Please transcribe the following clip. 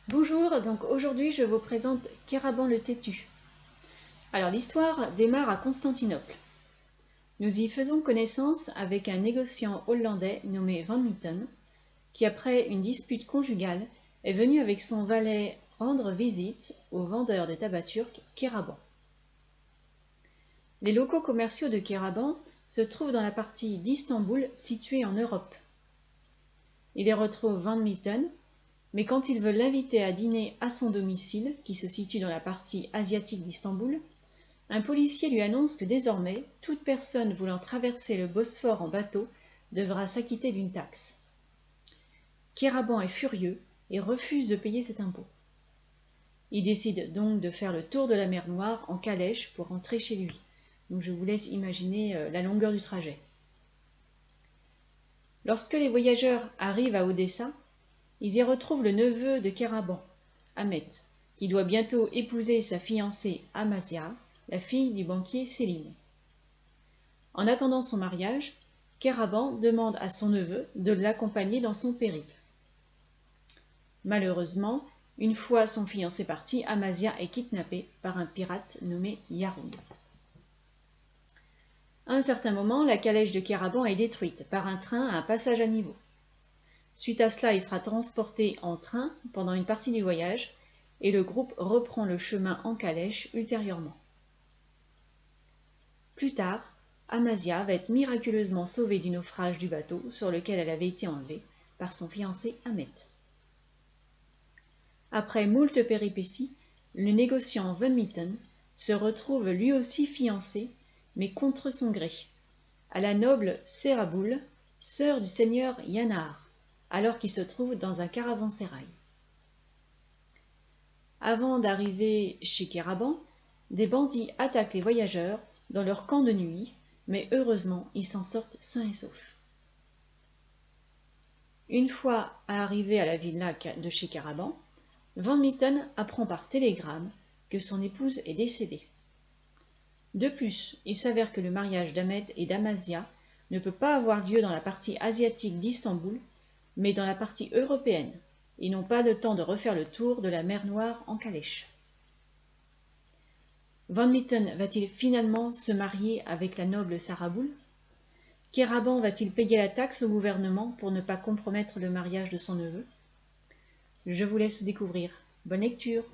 Bonjour, donc aujourd'hui je vous présente Kéraban le Têtu. Alors l'histoire démarre à Constantinople. Nous y faisons connaissance avec un négociant hollandais nommé Van Mitten, qui après une dispute conjugale est venu avec son valet rendre visite au vendeur de tabac turc Kéraban. Les locaux commerciaux de Kéraban se trouvent dans la partie d'Istanbul située en Europe. Il y retrouve Van Mitten, mais quand il veut l'inviter à dîner à son domicile, qui se situe dans la partie asiatique d'Istanbul, un policier lui annonce que désormais, toute personne voulant traverser le Bosphore en bateau devra s'acquitter d'une taxe. Kéraban est furieux et refuse de payer cet impôt. Il décide donc de faire le tour de la mer Noire en calèche pour rentrer chez lui. Donc je vous laisse imaginer la longueur du trajet. Lorsque les voyageurs arrivent à Odessa, ils y retrouvent le neveu de Kéraban, Ahmet, qui doit bientôt épouser sa fiancée Amasya, la fille du banquier Selim. En attendant son mariage, Kéraban demande à son neveu de l'accompagner dans son périple. Malheureusement, une fois son fiancé parti, Amasya est kidnappée par un pirate nommé Yaroud. À un certain moment, la calèche de Kéraban est détruite par un train à un passage à niveau. Suite à cela, il sera transporté en train pendant une partie du voyage et le groupe reprend le chemin en calèche ultérieurement. Plus tard, Amasya va être miraculeusement sauvée du naufrage du bateau sur lequel elle avait été enlevée par son fiancé Ahmet. Après moult péripéties, le négociant Van Mitten se retrouve lui aussi fiancé, mais contre son gré, à la noble Seraboul, sœur du seigneur Yanar, alors qu'il se trouve dans un caravansérail. Avant d'arriver chez Kéraban, des bandits attaquent les voyageurs dans leur camp de nuit, mais heureusement ils s'en sortent sains et saufs. Une fois arrivé à la villa de chez Kéraban, Van Mitten apprend par télégramme que son épouse est décédée. De plus, il s'avère que le mariage d'Ahmet et d'Amasya ne peut pas avoir lieu dans la partie asiatique d'Istanbul, mais dans la partie européenne. Ils n'ont pas le temps de refaire le tour de la mer Noire en calèche. Van Mitten va-t-il finalement se marier avec la noble Seraboul? Kéraban va-t-il payer la taxe au gouvernement pour ne pas compromettre le mariage de son neveu? Je vous laisse découvrir. Bonne lecture!